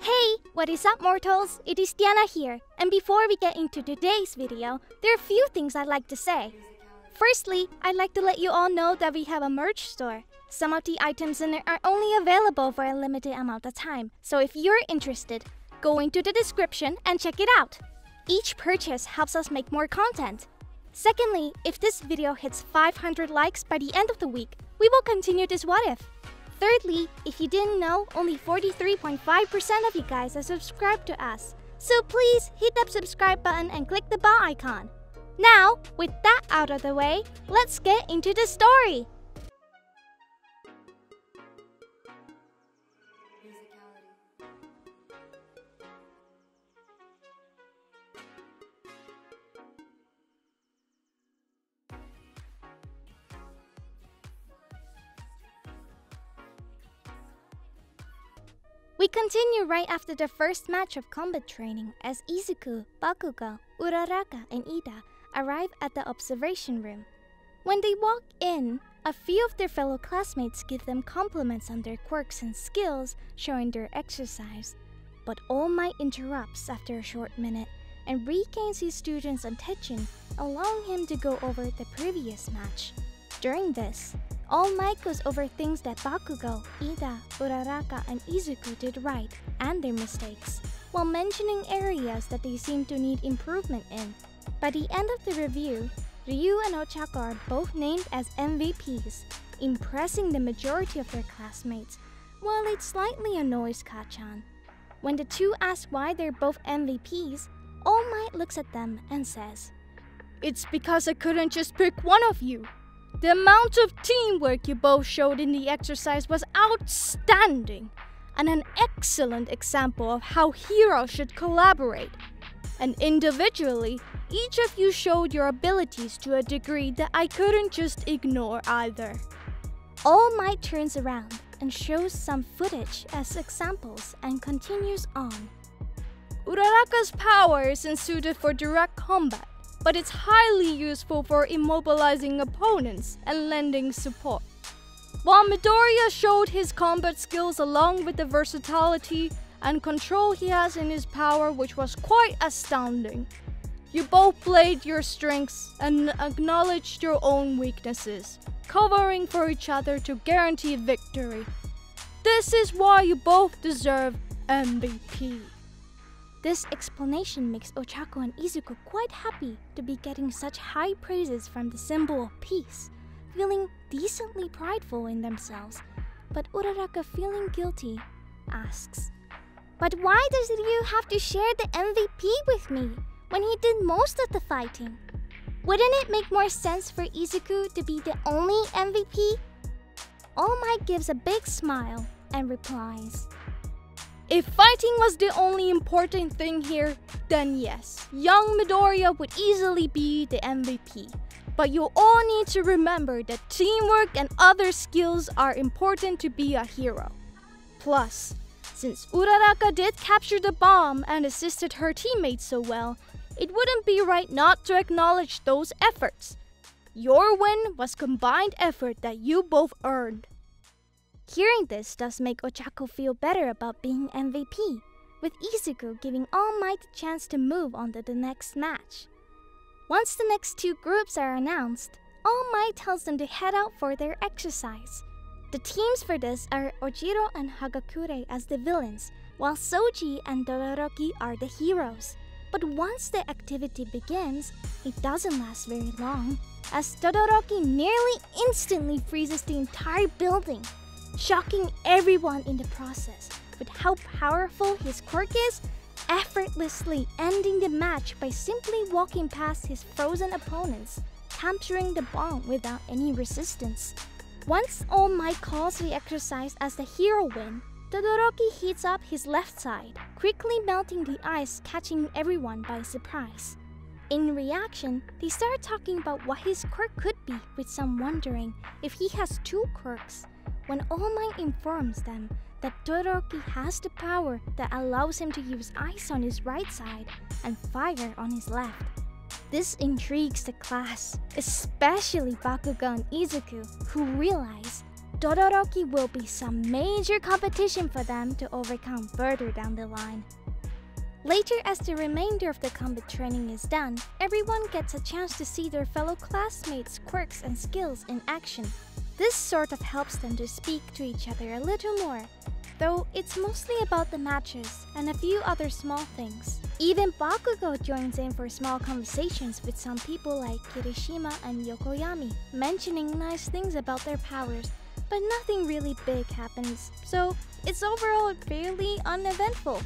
Hey, what is up mortals? It is Diana here, and before we get into today's video, there are a few things I'd like to say. Firstly, I'd like to let you all know that we have a merch store. Some of the items in it are only available for a limited amount of time, so if you're interested, go into the description and check it out. Each purchase helps us make more content. Secondly, if this video hits 500 likes by the end of the week, we will continue this What If. Thirdly, if you didn't know, only 43.5% of you guys are subscribed to us. So please hit that subscribe button and click the bell icon. Now, with that out of the way, let's get into the story. We continue right after the first match of combat training as Izuku, Bakugo, Uraraka, and Ida arrive at the observation room. When they walk in, a few of their fellow classmates give them compliments on their quirks and skills showing their exercise. But All Might interrupts after a short minute and regains his student's attention, allowing him to go over the previous match. During this, All Might goes over things that Bakugo, Ida, Uraraka, and Izuku did right and their mistakes, while mentioning areas that they seem to need improvement in. By the end of the review, Ryu and Ochako are both named as MVPs, impressing the majority of their classmates, while it slightly annoys Kachan. When the two ask why they're both MVPs, All Might looks at them and says, "It's because I couldn't just pick one of you. The amount of teamwork you both showed in the exercise was outstanding, and an excellent example of how heroes should collaborate. And individually, each of you showed your abilities to a degree that I couldn't just ignore either." All Might turns around and shows some footage as examples and continues on. "Uraraka's power isn't suited for direct combat, but it's highly useful for immobilizing opponents and lending support. While Midoriya showed his combat skills along with the versatility and control he has in his power, which was quite astounding. You both played your strengths and acknowledged your own weaknesses, covering for each other to guarantee victory. This is why you both deserve MVP." This explanation makes Ochako and Izuku quite happy to be getting such high praises from the symbol of peace, feeling decently prideful in themselves. But Uraraka, feeling guilty, asks, "But why does Ryu have to share the MVP with me when he did most of the fighting? Wouldn't it make more sense for Izuku to be the only MVP?" All Might gives a big smile and replies, "If fighting was the only important thing here, then yes, young Midoriya would easily be the MVP. But you all need to remember that teamwork and other skills are important to be a hero. Plus, since Uraraka did capture the bomb and assisted her teammates so well, it wouldn't be right not to acknowledge those efforts. Your win was combined effort that you both earned." Hearing this does make Ochako feel better about being MVP, with Izuku giving All Might the chance to move on to the next match. Once the next two groups are announced, All Might tells them to head out for their exercise. The teams for this are Ojiro and Hagakure as the villains, while Soji and Todoroki are the heroes. But once the activity begins, it doesn't last very long, as Todoroki nearly instantly freezes the entire building, shocking everyone in the process with how powerful his quirk is, effortlessly ending the match by simply walking past his frozen opponents, capturing the bomb without any resistance. Once All Might calls the exercise as the hero win, Todoroki heats up his left side, quickly melting the ice, catching everyone by surprise. In reaction, they start talking about what his quirk could be, with some wondering if he has two quirks, when All Might informs them that Todoroki has the power that allows him to use ice on his right side and fire on his left. This intrigues the class, especially Bakugo and Izuku, who realize Todoroki will be some major competition for them to overcome further down the line. Later, as the remainder of the combat training is done, everyone gets a chance to see their fellow classmates' quirks and skills in action. This sort of helps them to speak to each other a little more, though it's mostly about the matches and a few other small things. Even Bakugo joins in for small conversations with some people like Kirishima and Yokoyami, mentioning nice things about their powers, but nothing really big happens, so it's overall fairly uneventful.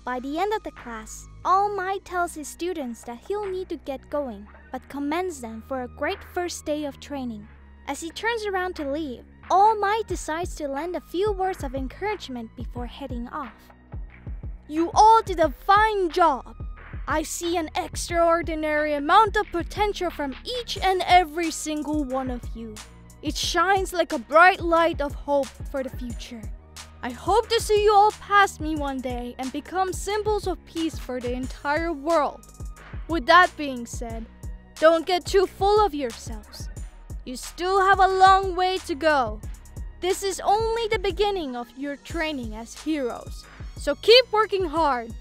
By the end of the class, All Might tells his students that he'll need to get going, but commends them for a great first day of training. As he turns around to leave, All Might decides to lend a few words of encouragement before heading off. You all did a fine job. I see an extraordinary amount of potential from each and every single one of you. It shines like a bright light of hope for the future. I hope to see you all pass me one day and become symbols of peace for the entire world. With that being said, don't get too full of yourselves. You still have a long way to go. This is only the beginning of your training as heroes, so keep working hard.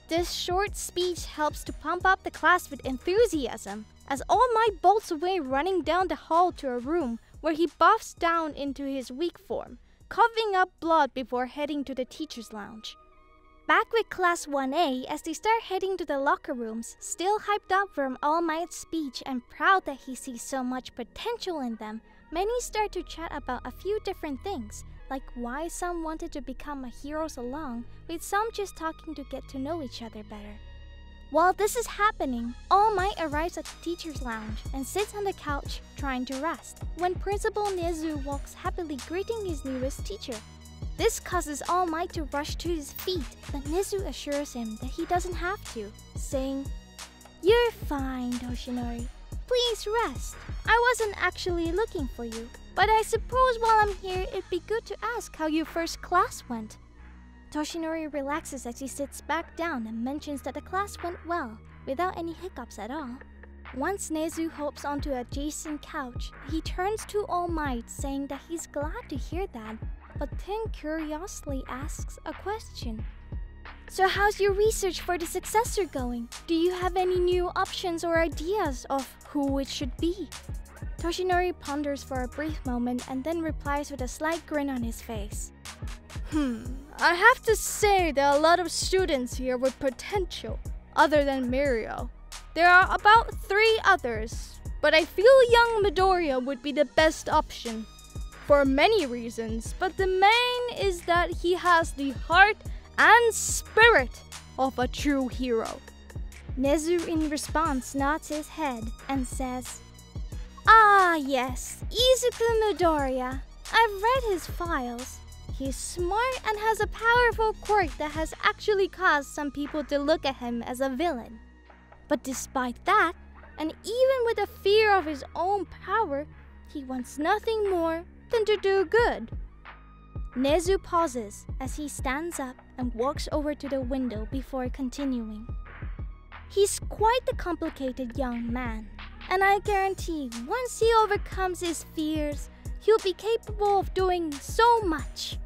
This short speech helps to pump up the class with enthusiasm, as All Might bolts away running down the hall to a room where he buffs down into his weak form, coughing up blood before heading to the teacher's lounge. Back with Class 1A, as they start heading to the locker rooms, still hyped up from All Might's speech and proud that he sees so much potential in them, many start to chat about a few different things, like why some wanted to become a heroes along, with some just talking to get to know each other better. While this is happening, All Might arrives at the teacher's lounge and sits on the couch trying to rest, when Principal Nezu walks happily greeting his newest teacher. This causes All Might to rush to his feet, but Nezu assures him that he doesn't have to, saying, "You're fine, Toshinori. Please rest. I wasn't actually looking for you, but I suppose while I'm here it'd be good to ask how your first class went." Toshinori relaxes as he sits back down and mentions that the class went well, without any hiccups at all. Once Nezu hops onto an adjacent couch, he turns to All Might saying that he's glad to hear that, but then curiously asks a question. "So how's your research for the successor going? Do you have any new options or ideas of who it should be?" Toshinori ponders for a brief moment and then replies with a slight grin on his face. I have to say there are a lot of students here with potential, other than Mirio. There are about 3 others, but I feel young Midoriya would be the best option. For many reasons, but the main is that he has the heart and spirit of a true hero. Nezu in response nods his head and says, "Ah yes, Izuku Midoriya. I've read his files. He's smart and has a powerful quirk that has actually caused some people to look at him as a villain. But despite that, and even with a fear of his own power, he wants nothing more than to do good." Nezu pauses as he stands up and walks over to the window before continuing. "He's quite the complicated young man, and I guarantee once he overcomes his fears, he'll be capable of doing so much.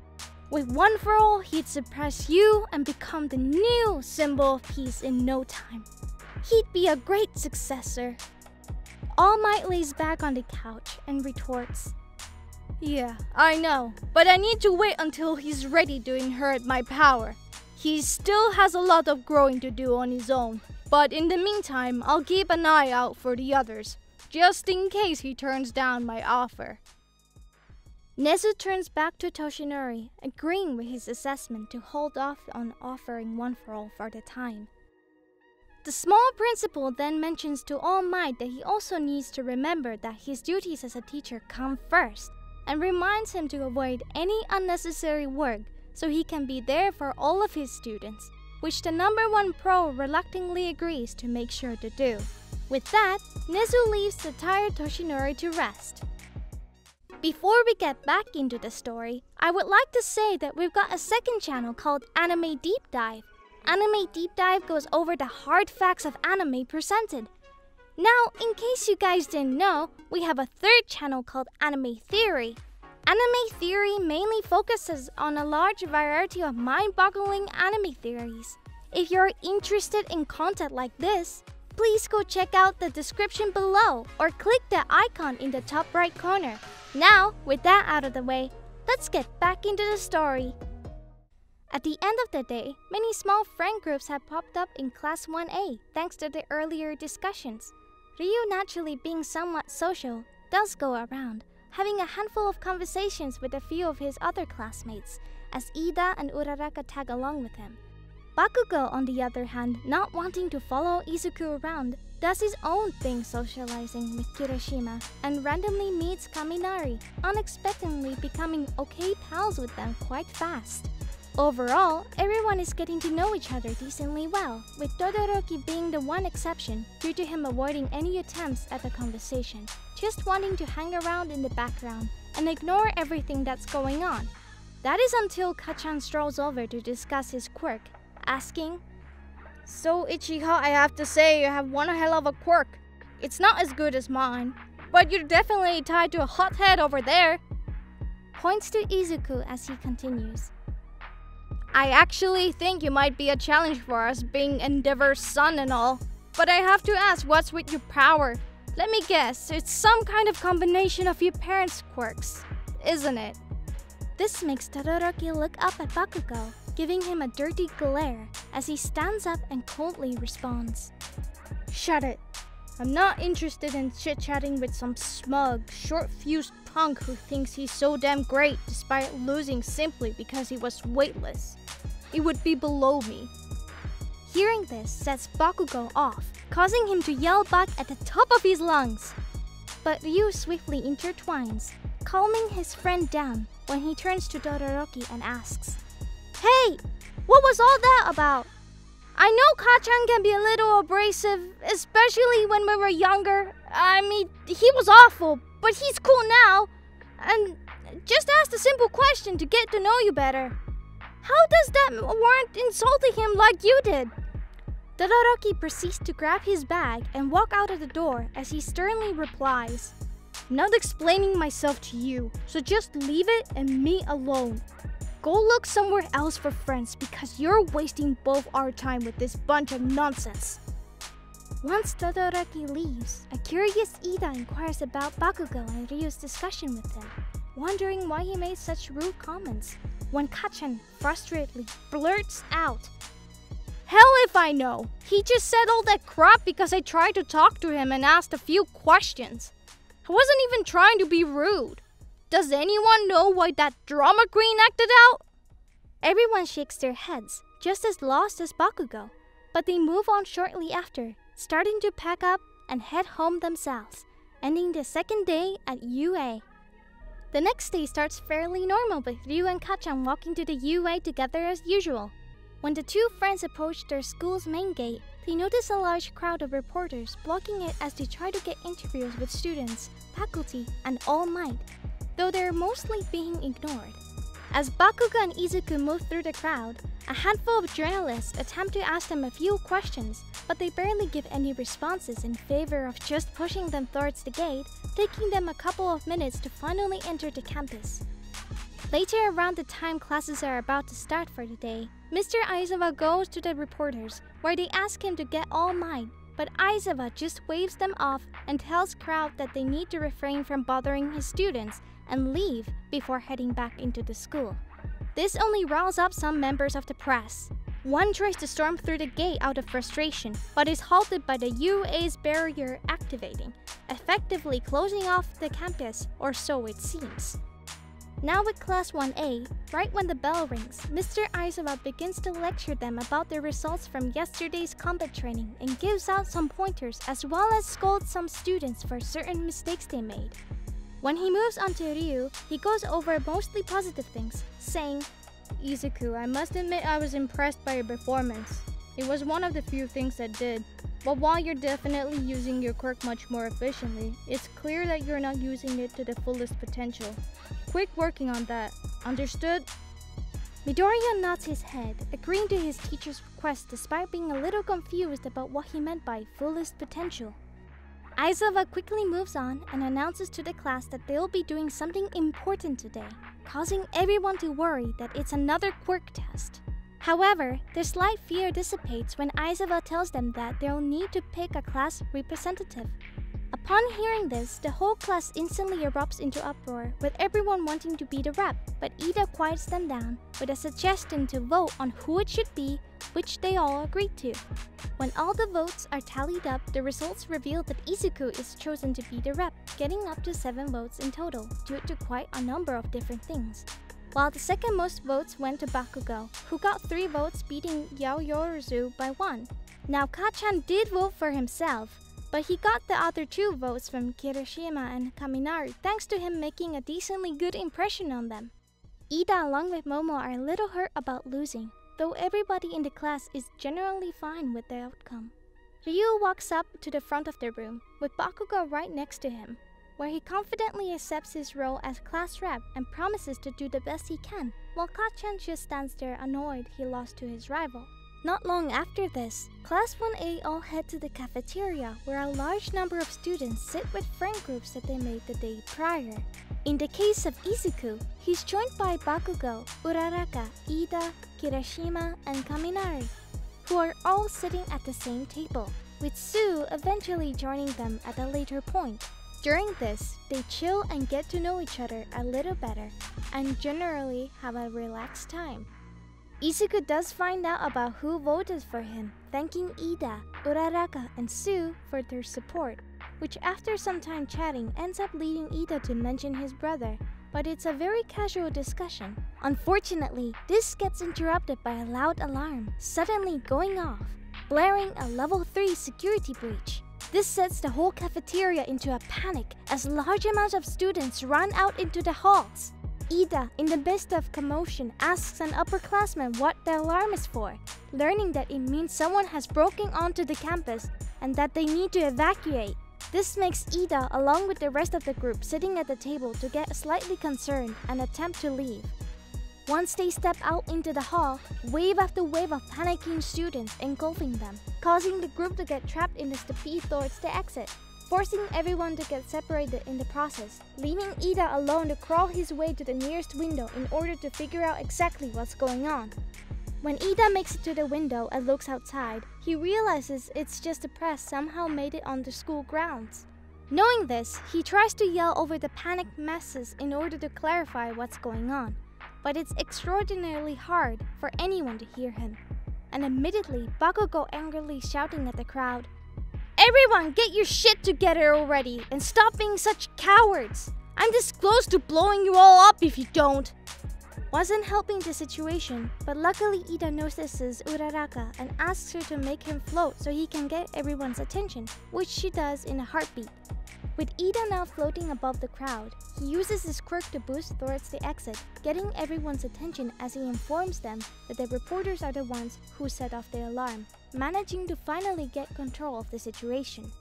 With One for All, he'd surpass you and become the new symbol of peace in no time. He'd be a great successor." All Might lays back on the couch and retorts, "Yeah, I know, but I need to wait until he's ready to inherit my power. He still has a lot of growing to do on his own, but in the meantime, I'll keep an eye out for the others, just in case he turns down my offer." Nezu turns back to Toshinori, agreeing with his assessment to hold off on offering One for All for the time. The small principal then mentions to All Might that he also needs to remember that his duties as a teacher come first, and reminds him to avoid any unnecessary work so he can be there for all of his students, which the number 1 pro reluctantly agrees to make sure to do. With that, Nezu leaves the tired Toshinori to rest. Before we get back into the story, I would like to say that we've got a second channel called Anime Deep Dive. Anime Deep Dive goes over the hard facts of anime presented. Now, in case you guys didn't know, we have a third channel called Anime Theory. Anime theory mainly focuses on a large variety of mind-boggling anime theories. If you're interested in content like this, please go check out the description below or click the icon in the top right corner. Now, with that out of the way, let's get back into the story. At the end of the day, many small friend groups have popped up in Class 1A thanks to the earlier discussions. Ryu, naturally being somewhat social, does go around, having a handful of conversations with a few of his other classmates, as Ida and Uraraka tag along with him. Bakugo, on the other hand, not wanting to follow Izuku around, does his own thing socializing with Kirishima and randomly meets Kaminari, unexpectedly becoming okay pals with them quite fast. Overall, everyone is getting to know each other decently well, with Todoroki being the one exception due to him avoiding any attempts at a conversation, just wanting to hang around in the background and ignore everything that's going on. That is until Kachan strolls over to discuss his quirk, asking, "So Ichiha, I have to say you have one hell of a quirk. It's not as good as mine, but you're definitely tied to a hothead over there." Points to Izuku as he continues. "I actually think you might be a challenge for us, being Endeavor's son and all. But I have to ask, what's with your power? Let me guess, it's some kind of combination of your parents' quirks, isn't it?" This makes Todoroki look up at Bakugo, giving him a dirty glare as he stands up and coldly responds. "Shut it. I'm not interested in chit-chatting with some smug, short-fused punk who thinks he's so damn great despite losing simply because he was weightless. It would be below me." Hearing this sets Bakugo off, causing him to yell back at the top of his lungs. But Ryu swiftly intertwines, calming his friend down when he turns to Todoroki and asks, "Hey, what was all that about? I know Kachan can be a little abrasive, especially when we were younger. I mean, he was awful, but he's cool now. And just asked a simple question to get to know you better. How does that warrant insulting him like you did?" Todoroki proceeds to grab his bag and walk out of the door as he sternly replies, "I'm not explaining myself to you, so just leave it and me alone. Go look somewhere else for friends because you're wasting both our time with this bunch of nonsense." Once Todoroki leaves, a curious Ida inquires about Bakugo and Ryu's discussion with him, wondering why he made such rude comments, when Kachan frustratedly blurts out, "Hell if I know. He just said all that crap because I tried to talk to him and asked a few questions. I wasn't even trying to be rude. Does anyone know why that drama queen acted out?" Everyone shakes their heads, just as lost as Bakugo, but they move on shortly after, starting to pack up and head home themselves, ending the second day at UA. The next day starts fairly normal with Ryu and Kachan walking to the UA together as usual. When the two friends approach their school's main gate, they notice a large crowd of reporters blocking it as they try to get interviews with students, faculty, and All Might, though they're mostly being ignored. As Bakugo and Izuku move through the crowd, a handful of journalists attempt to ask them a few questions, but they barely give any responses in favor of just pushing them towards the gate, taking them a couple of minutes to finally enter the campus. Later, around the time classes are about to start for the day, Mr. Aizawa goes to the reporters, where they ask him to get All Might, but Aizawa just waves them off and tells crowd that they need to refrain from bothering his students and leave before heading back into the school. This only riles up some members of the press. One tries to storm through the gate out of frustration, but is halted by the UA's barrier activating, effectively closing off the campus, or so it seems. Now with Class 1A, right when the bell rings, Mr. Aizawa begins to lecture them about their results from yesterday's combat training and gives out some pointers as well as scolds some students for certain mistakes they made. When he moves on to Ryu, he goes over mostly positive things, saying, "Izuku, I must admit I was impressed by your performance. It was one of the few things that did. But while you're definitely using your quirk much more efficiently, it's clear that you're not using it to the fullest potential. Quick working on that. Understood?" Midoriya nods his head, agreeing to his teacher's request despite being a little confused about what he meant by fullest potential. Aizawa quickly moves on and announces to the class that they'll be doing something important today, causing everyone to worry that it's another Quirk test. However, their slight fear dissipates when Aizawa tells them that they'll need to pick a class representative. Upon hearing this, the whole class instantly erupts into uproar, with everyone wanting to be the rep, but Ida quiets them down with a suggestion to vote on who it should be, which they all agreed to. When all the votes are tallied up, the results reveal that Izuku is chosen to be the rep, getting up to 7 votes in total, due to quite a number of different things. While the second most votes went to Bakugo, who got 3 votes, beating Yaoyorozu by 1. Now Kachan did vote for himself, but he got the other 2 votes from Kirishima and Kaminari thanks to him making a decently good impression on them. Ida along with Momo are a little hurt about losing, though everybody in the class is generally fine with the outcome. Ryu walks up to the front of the room, with Bakugo right next to him, where he confidently accepts his role as class rep and promises to do the best he can, while Kachan just stands there annoyed he lost to his rival. Not long after this, Class 1A all head to the cafeteria where a large number of students sit with friend groups that they made the day prior. In the case of Izuku, he's joined by Bakugo, Uraraka, Ida, Kirishima, and Kaminari, who are all sitting at the same table, with Sue eventually joining them at a later point. During this, they chill and get to know each other a little better, and generally have a relaxed time. Izuku does find out about who voted for him, thanking Ida, Uraraka, and Sue for their support, which after some time chatting ends up leading Ida to mention his brother, but it's a very casual discussion. Unfortunately, this gets interrupted by a loud alarm suddenly going off, blaring a level 3 security breach. This sets the whole cafeteria into a panic as large amounts of students run out into the halls. Ida, in the midst of commotion, asks an upperclassman what the alarm is for, learning that it means someone has broken onto the campus and that they need to evacuate. This makes Ida, along with the rest of the group sitting at the table, to get slightly concerned and attempt to leave. Once they step out into the hall, wave after wave of panicking students engulfing them, causing the group to get trapped in the stampede towards the exit, forcing everyone to get separated in the process, leaving Ida alone to crawl his way to the nearest window in order to figure out exactly what's going on. When Ida makes it to the window and looks outside, he realizes it's just the press somehow made it on the school grounds. Knowing this, he tries to yell over the panicked masses in order to clarify what's going on, but it's extraordinarily hard for anyone to hear him. And admittedly, Bakugo angrily shouting at the crowd, "Everyone, get your shit together already and stop being such cowards! I'm this close to blowing you all up if you don't!" Wasn't helping the situation, but luckily Ida notices Uraraka and asks her to make him float so he can get everyone's attention, which she does in a heartbeat. With Ida now floating above the crowd, he uses his quirk to boost towards the exit, getting everyone's attention as he informs them that the reporters are the ones who set off the alarm, managing to finally get control of the situation.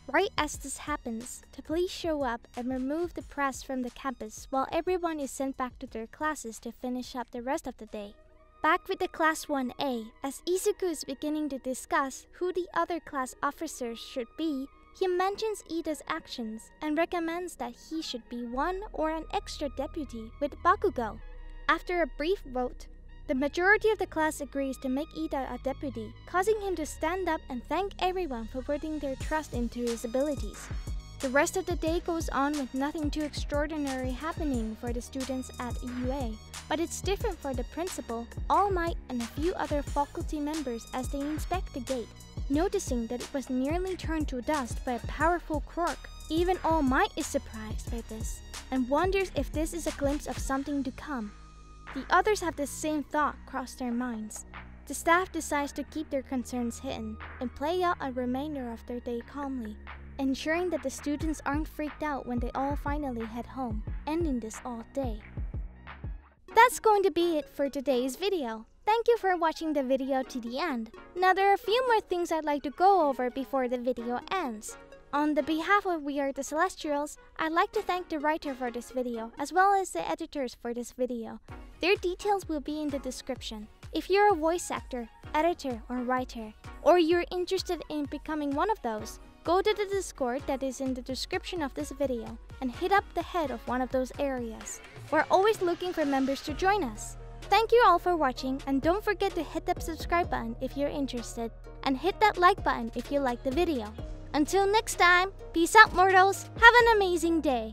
Right as this happens, the police show up and remove the press from the campus while everyone is sent back to their classes to finish up the rest of the day. Back with the Class 1A, as Izuku is beginning to discuss who the other class officers should be, he mentions Ida's actions and recommends that he should be one or an extra deputy with Bakugo. After a brief vote, the majority of the class agrees to make Ida a deputy, causing him to stand up and thank everyone for putting their trust into his abilities. The rest of the day goes on with nothing too extraordinary happening for the students at UA, but it's different for the principal, All Might, and a few other faculty members as they inspect the gate. Noticing that it was nearly turned to dust by a powerful Quirk, even All Might is surprised by this, and wonders if this is a glimpse of something to come. The others have the same thought cross their minds. The staff decides to keep their concerns hidden and play out a remainder of their day calmly, ensuring that the students aren't freaked out when they all finally head home, ending this all day. That's going to be it for today's video. Thank you for watching the video to the end. Now there are a few more things I'd like to go over before the video ends. On the behalf of We Are the Celestials, I'd like to thank the writer for this video, as well as the editors for this video. Their details will be in the description. If you're a voice actor, editor, or writer, or you're interested in becoming one of those, go to the Discord that is in the description of this video and hit up the head of one of those areas. We're always looking for members to join us. Thank you all for watching, and don't forget to hit that subscribe button if you're interested, and hit that like button if you liked the video. Until next time, peace out mortals, have an amazing day!